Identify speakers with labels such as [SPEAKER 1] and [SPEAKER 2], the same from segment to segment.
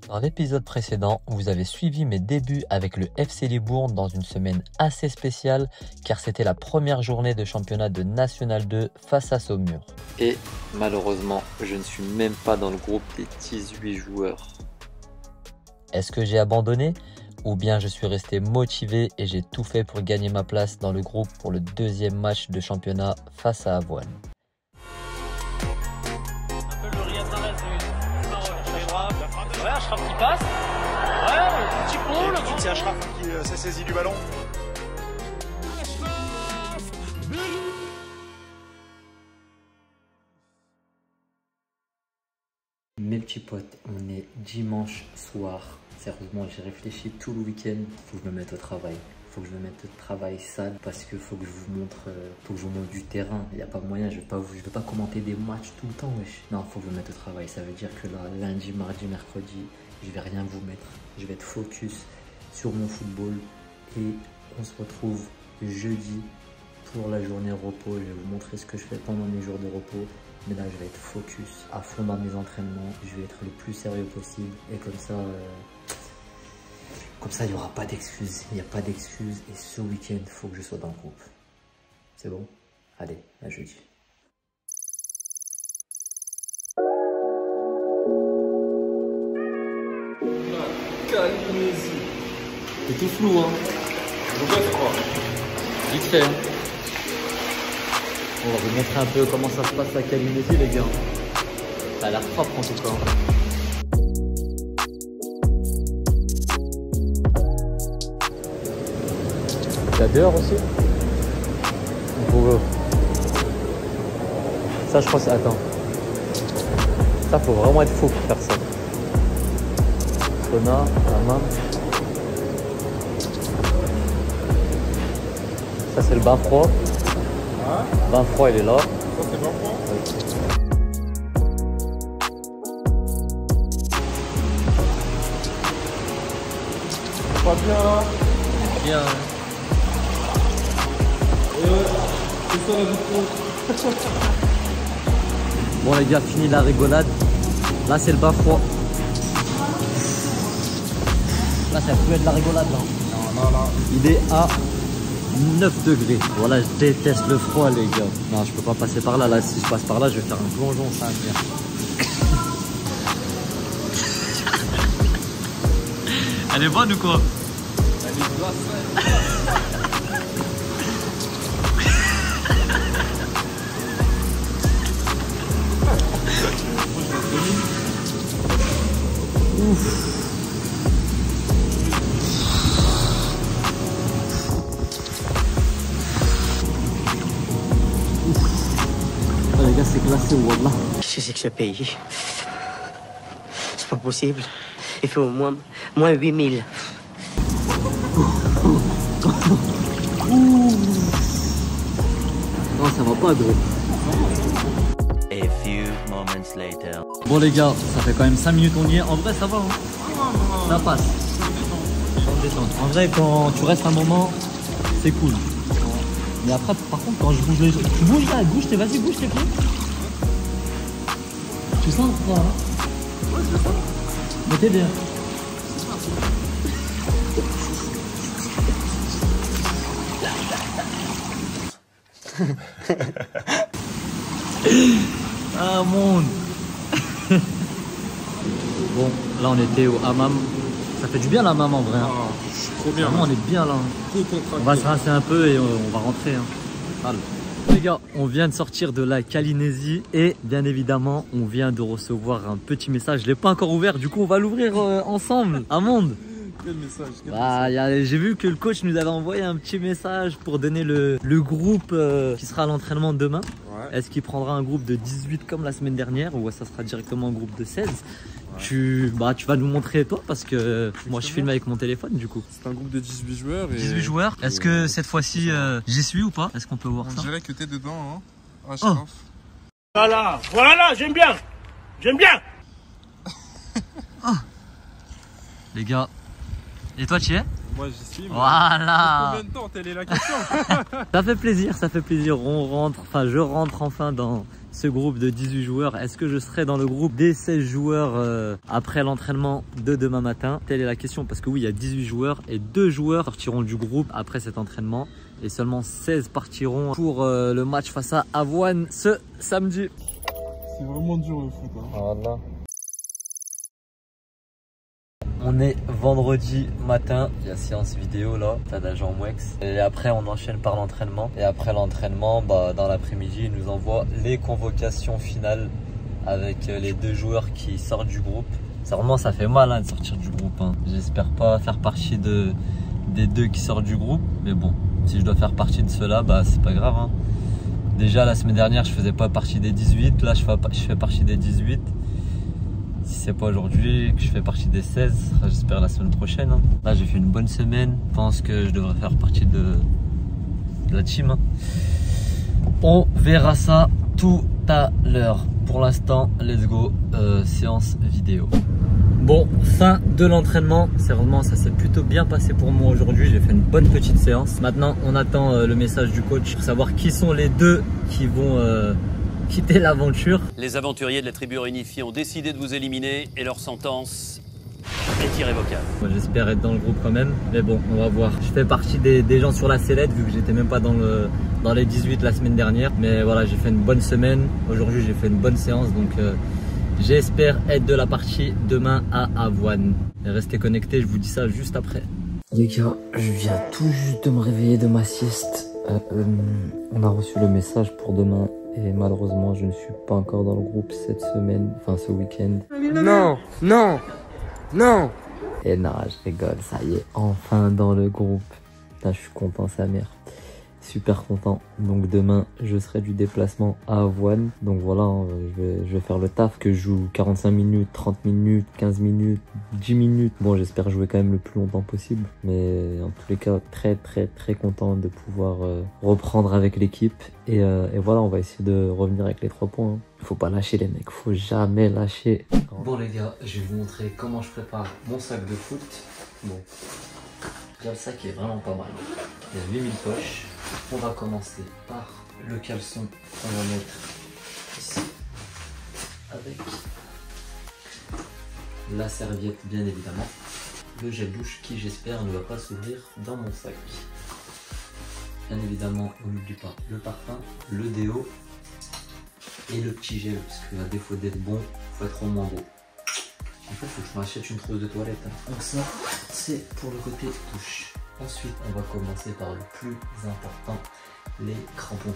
[SPEAKER 1] Dans l'épisode précédent, vous avez suivi mes débuts avec le FC Libourne dans une semaine assez spéciale car c'était la première journée de championnat de National 2 face à Saumur. Et malheureusement, je ne suis même pas dans le groupe des 18 joueurs. Est-ce que j'ai abandonné? Ou bien je suis resté motivé et j'ai tout fait pour gagner ma place dans le groupe pour le deuxième match de championnat face à Avoine.
[SPEAKER 2] Ouais, Achraf qui passe. Ouais, le petit pont, le
[SPEAKER 3] C'est Achraf qui s'est saisi du ballon.
[SPEAKER 1] Mes petits potes, on est dimanche soir. Sérieusement, j'ai réfléchi tout le week-end. Faut que je me mette au travail. Faut que je me mette au travail sale parce que faut que je vous montre, du terrain. Il n'y a pas moyen, je vais pas commenter des matchs tout le temps, wesh. Non, faut que je me mette au travail. Ça veut dire que là, lundi, mardi, mercredi, je vais rien vous mettre. Je vais être focus sur mon football et on se retrouve jeudi pour la journée repos. Je vais vous montrer ce que je fais pendant mes jours de repos. Mais là, je vais être focus à fond dans mes entraînements. Je vais être le plus sérieux possible et comme ça, il n'y aura pas d'excuses. Il n'y a pas d'excuses. Et ce week-end, il faut que je sois dans le groupe. C'est bon? Allez, à jeudi.
[SPEAKER 4] Calmez-y. C'est tout flou, hein.
[SPEAKER 3] Pourquoi tu crois?
[SPEAKER 4] Vite fait, hein. On va vous montrer un peu comment ça se passe à Calmez-y, les gars. Ça a l'air propre en tout cas. Il y a dehors aussi. Ça, je crois que c'est... Attends. Ça, faut vraiment être fou pour faire ça. Sona, la main. Ça, c'est le bain froid.
[SPEAKER 3] Hein?
[SPEAKER 4] Le bain froid, il est là.
[SPEAKER 3] Ça, c'est pas froid? Pas bien là?
[SPEAKER 4] Bien.
[SPEAKER 3] C'est ça la vitre.
[SPEAKER 4] Bon les gars, fini la rigolade. Là c'est le bain froid. Là ça peut être de la rigolade là.
[SPEAKER 3] Non.
[SPEAKER 4] Il est à 9 degrés. Voilà, je déteste le froid les gars. Non, je peux pas passer par là. Là, si je passe par là, je vais faire un plongeon, ça va bien. Elle est bonne ou quoi?
[SPEAKER 3] Elle est glacée.
[SPEAKER 4] Ouf. Oh, les gars, c'est glacé, wallah.
[SPEAKER 5] Qu'est-ce que c'est que ce pays? C'est pas possible. Il fait au moins 8000.
[SPEAKER 4] Non, ça va pas, gros.
[SPEAKER 6] A few moments later.
[SPEAKER 4] Bon les gars, ça fait quand même 5 minutes on y est. En vrai ça va, hein. Ça passe. En vrai quand tu restes un moment, c'est cool. Mais après par contre quand je bouge les... Tu bouges là, bouge tes pieds. Tu sens ou pas, hein? Ouais, je le sens. Mais t'es bien. Ah monde. Bon, là on était au hammam. Ça fait du bien l'hammam en vrai. Hein.
[SPEAKER 3] Ah, je suis trop bien.
[SPEAKER 4] Vraiment, on est bien là.
[SPEAKER 3] Tout contracté.
[SPEAKER 4] On va se rincer un peu et on va rentrer. Hein. Allez. Les gars, on vient de sortir de la Callinésie et bien évidemment, on vient de recevoir un petit message. Je l'ai pas encore ouvert, du coup on va l'ouvrir ensemble. Amande.
[SPEAKER 3] Quel message?
[SPEAKER 4] J'ai vu que le coach nous avait envoyé un petit message pour donner le groupe qui sera à l'entraînement demain.
[SPEAKER 3] Ouais.
[SPEAKER 4] Est-ce qu'il prendra un groupe de 18 comme la semaine dernière ou ça sera directement un groupe de 16? Tu vas nous montrer toi parce que moi je filme avec mon téléphone du coup.
[SPEAKER 3] C'est un groupe de 18 joueurs. Et...
[SPEAKER 4] 18 joueurs. Est-ce que cette fois-ci j'y suis ou pas? Est-ce qu'on peut voir
[SPEAKER 3] On
[SPEAKER 4] ça?
[SPEAKER 3] dirait que t'es dedans, hein. Achraf.
[SPEAKER 2] Voilà, j'aime bien.
[SPEAKER 4] Les gars. Et toi tu y es?
[SPEAKER 3] Moi j'y suis. Mais
[SPEAKER 4] Voilà.
[SPEAKER 3] combien de temps? Telle est la question.
[SPEAKER 4] Ça fait plaisir, ça fait plaisir. On rentre, enfin je rentre enfin dans ce groupe de 18 joueurs. Est-ce que je serai dans le groupe des 16 joueurs après l'entraînement de demain matin? Telle est la question, parce que oui, il y a 18 joueurs et 2 joueurs sortiront du groupe après cet entraînement. Et seulement 16 partiront pour le match face à Avoine ce samedi.
[SPEAKER 3] C'est vraiment dur le foot. Hein.
[SPEAKER 4] Voilà. On est vendredi matin, il y a séance vidéo là, stade à Jean Mouex. Et après on enchaîne par l'entraînement. Et après l'entraînement, dans l'après-midi, ils nous envoient les convocations finales avec les 2 joueurs qui sortent du groupe. Vraiment ça fait mal hein, de sortir du groupe. Hein. J'espère pas faire partie des 2 qui sortent du groupe. Mais bon, si je dois faire partie de ceux-là, c'est pas grave. Hein. Déjà la semaine dernière je faisais pas partie des 18, là je fais partie des 18. Si c'est pas aujourd'hui que je fais partie des 16, j'espère la semaine prochaine. Hein. Là j'ai fait une bonne semaine, je pense que je devrais faire partie de la team. Hein. On verra ça tout à l'heure. Pour l'instant, let's go, séance vidéo. Bon, fin de l'entraînement. Sérieusement, ça s'est plutôt bien passé pour moi aujourd'hui. J'ai fait une bonne petite séance. Maintenant, on attend le message du coach pour savoir qui sont les 2 qui vont quitter l'aventure.
[SPEAKER 7] Les aventuriers de la tribu réunifiée ont décidé de vous éliminer et leur sentence est irrévocable.
[SPEAKER 4] J'espère être dans le groupe quand même, mais bon, on va voir. Je fais partie des gens sur la sellette vu que j'étais même pas dans les 18 la semaine dernière. Mais voilà, j'ai fait une bonne semaine. Aujourd'hui, j'ai fait une bonne séance, donc j'espère être de la partie demain à Avoine. Et restez connectés, je vous dis ça juste après.
[SPEAKER 1] Les gars, je viens tout juste de me réveiller de ma sieste. On a reçu le message pour demain et malheureusement je ne suis pas encore dans le groupe cette semaine, enfin ce week-end.
[SPEAKER 5] Non, non, non.
[SPEAKER 1] Et non, je rigole, ça y est, enfin dans le groupe. Putain, je suis content, sa mère. Super content. Donc demain, je serai du déplacement à Avoine. Donc voilà, hein, je vais faire le taf, que je joue 45 minutes, 30 minutes, 15 minutes, 10 minutes. Bon, j'espère jouer quand même le plus longtemps possible. Mais en tous les cas, très content de pouvoir reprendre avec l'équipe. Et voilà, on va essayer de revenir avec les 3 points. Hein. Faut pas lâcher les mecs, faut jamais lâcher.
[SPEAKER 4] Bon les gars, je vais vous montrer comment je prépare mon sac de foot. Bon, déjà le sac est vraiment pas mal. Il y a 8000 poches. On va commencer par le caleçon qu'on va mettre ici avec la serviette bien évidemment, le gel douche qui j'espère ne va pas s'ouvrir dans mon sac. Bien évidemment on n'oublie pas le parfum, le déo et le petit gel parce qu'à défaut d'être bon, il faut être au moins beau. En fait, il faut que je m'achète une trousse de toilette. Hein. Donc ça, c'est pour le côté douche. Ensuite, on va commencer par le plus important, les crampons.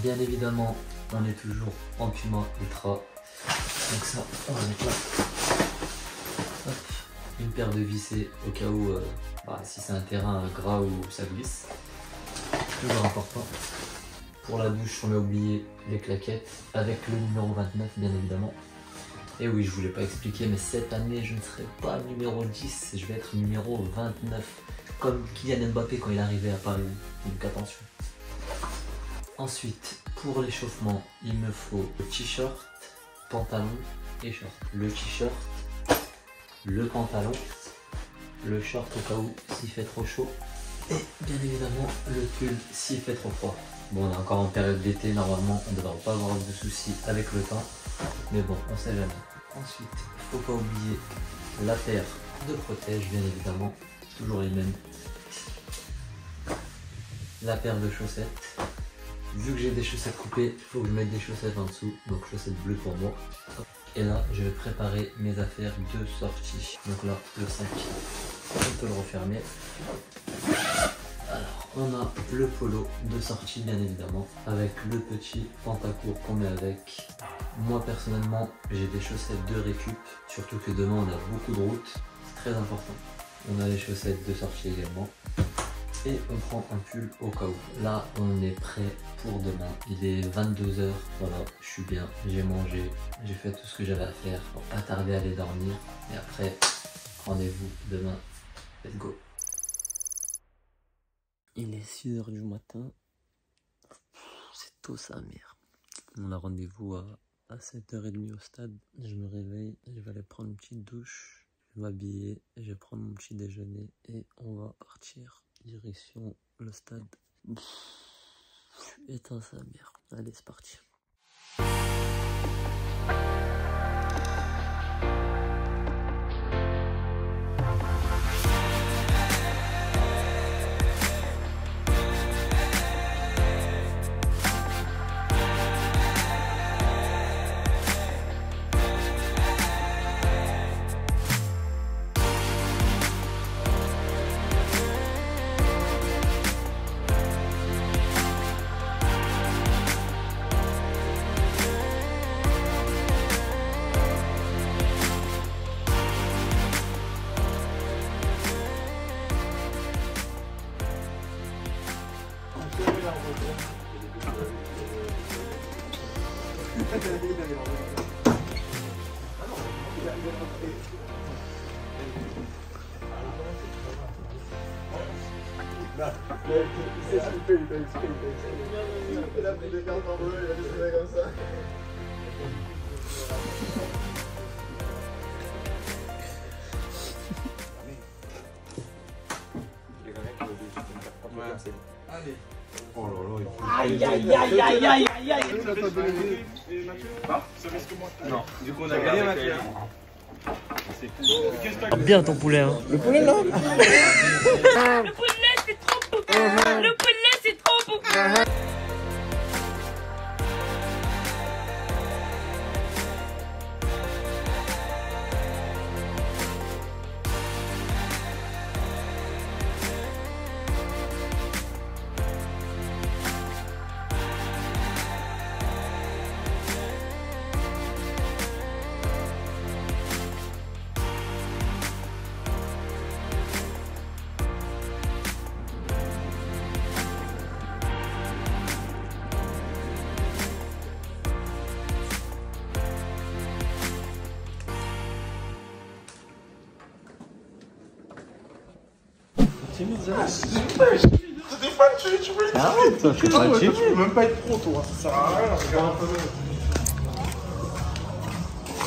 [SPEAKER 4] Bien évidemment, on est toujours en Puma Ultra. Donc ça, on va mettre là. Hop. Une paire de vissés au cas où, si c'est un terrain gras ou ça glisse. Toujours important. Pour la douche, on a oublié les claquettes avec le numéro 29, bien évidemment. Et oui, je voulais pas expliquer, mais cette année, je ne serai pas numéro 10, je vais être numéro 29. Comme Kylian Mbappé quand il est arrivé à Paris. Donc attention. Ensuite, pour l'échauffement, il me faut le t-shirt, pantalon et short. Le t-shirt, le pantalon, le short au cas où s'il fait trop chaud. Et bien évidemment, le pull s'il fait trop froid. Bon, on est encore en période d'été, normalement, on ne devrait pas avoir de soucis avec le temps. Mais bon, on sait jamais. Ensuite, il ne faut pas oublier la paire de protège, bien évidemment. Toujours les mêmes. La paire de chaussettes. Vu que j'ai des chaussettes coupées, il faut que je mette des chaussettes en dessous. Donc chaussettes bleues pour moi. Et là, je vais préparer mes affaires de sortie. Donc là, le sac, on peut le refermer. Alors, on a le polo de sortie, bien évidemment, avec le petit pantacourt qu'on met avec. Moi, personnellement, j'ai des chaussettes de récup, surtout que demain, on a beaucoup de routes. C'est très important. On a les chaussettes de sortie également. Et on prend un pull au cas où. Là, on est prêt pour demain. Il est 22 h. Voilà, je suis bien. J'ai mangé. J'ai fait tout ce que j'avais à faire. Pour pas tarder à aller dormir. Et après, rendez-vous demain. Let's go.
[SPEAKER 1] Il est 6 h du matin. C'est tôt sa mère. On a rendez-vous à 7 h 30 au stade. Je me réveille. Je vais aller prendre une petite douche.
[SPEAKER 4] vais m'habiller, je vais prendre mon petit déjeuner et on va partir direction le stade. Éteins sa mère. Allez, c'est parti.
[SPEAKER 8] Aïe aïe aïe aïe aïe aïe aïe.
[SPEAKER 3] Non, du coup on a gagné Mathieu.
[SPEAKER 4] Bien ton poulet hein.
[SPEAKER 8] Le poulet c'est trop beaucoup. Le poulet c'est trop beaucoup.
[SPEAKER 4] Arrête, toi, je suis pas timide.
[SPEAKER 3] Tu peux même pas être pro, toi. Ça sert à rien. Regarde un peu.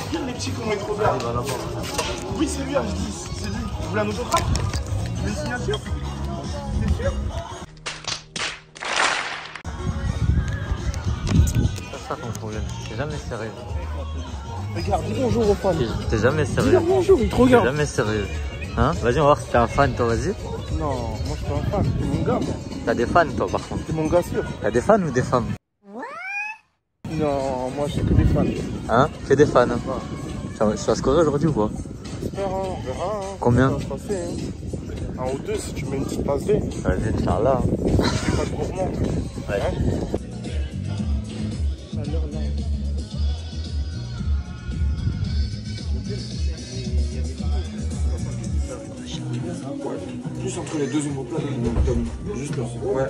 [SPEAKER 3] Regarde les petits comment ils te regardent. Oui, c'est lui, je dis. C'est lui. Vous voulez un autographe? Vous voulez une signature? C'est sûr?
[SPEAKER 4] C'est ça ton problème. T'es jamais sérieux.
[SPEAKER 3] Regarde, dis bonjour aux fans.
[SPEAKER 4] T'es jamais sérieux.
[SPEAKER 3] Dis bonjour, ils te
[SPEAKER 4] T'es
[SPEAKER 3] regardent.
[SPEAKER 4] jamais sérieux. Hein? Vas-y, on va voir si t'es un fan, toi, vas-y.
[SPEAKER 3] Non, moi je suis pas un fan. T'es mon gars, moi.
[SPEAKER 4] T'as des fans, toi, par contre.
[SPEAKER 3] T'es mon gars sûr.
[SPEAKER 4] T'as des fans ou des femmes?
[SPEAKER 3] Non, moi je sais que des fans.
[SPEAKER 4] Hein? Que des fans. Hein? Tu vas scorer aujourd'hui ou pas?
[SPEAKER 3] J'espère, hein, on verra. Hein.
[SPEAKER 4] Combien?
[SPEAKER 3] Ça va se passer, hein. Un ou deux si tu mets une petite passe D.
[SPEAKER 4] Vas-y, Inch'Allah.
[SPEAKER 3] C'est pas de gourmand.
[SPEAKER 4] Ouais.
[SPEAKER 3] Hein? Juste entre les deux omoplates, juste là. Ouais.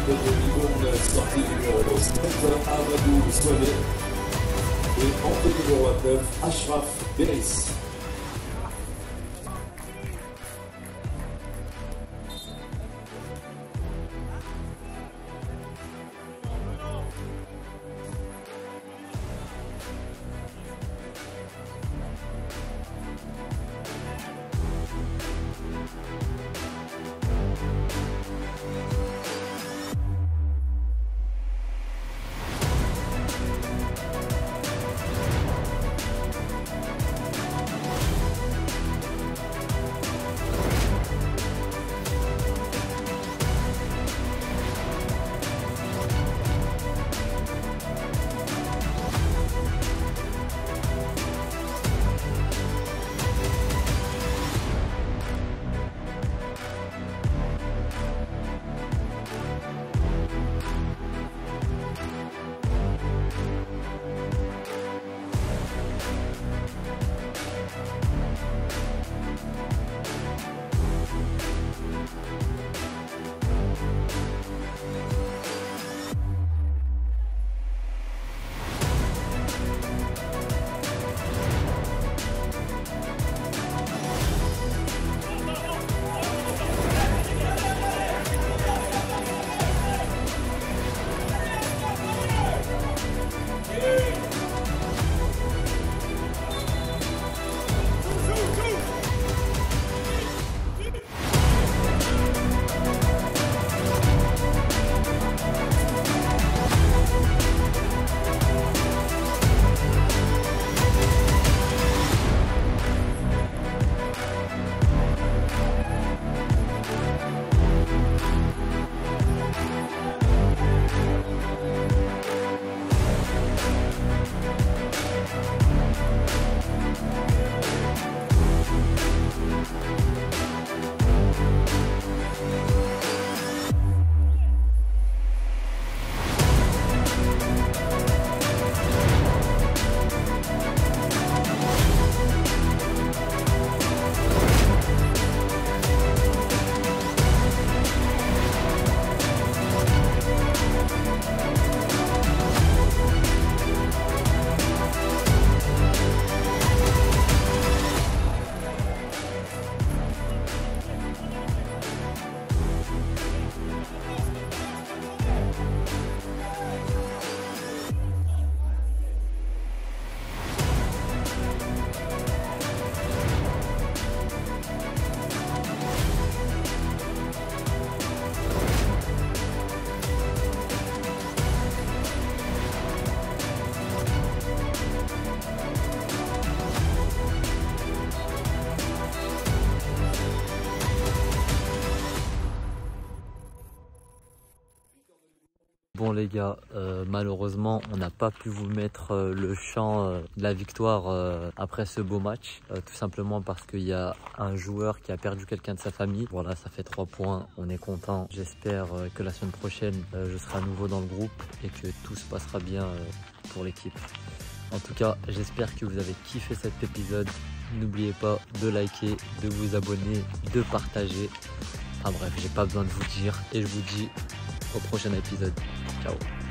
[SPEAKER 9] de Libourne, sortie numéro 7, Amadou Soane. Et entre numéro 29, Ashraf Beris.
[SPEAKER 4] les gars, malheureusement on n'a pas pu vous mettre le chant de la victoire après ce beau match, tout simplement parce qu'il y a un joueur qui a perdu quelqu'un de sa famille. Voilà, ça fait 3 points, on est content. J'espère que la semaine prochaine je serai à nouveau dans le groupe et que tout se passera bien pour l'équipe. En tout cas, j'espère que vous avez kiffé cet épisode. N'oubliez pas de liker, de vous abonner, de partager. Enfin bref, j'ai pas besoin de vous dire et je vous dis au prochain épisode. Ciao.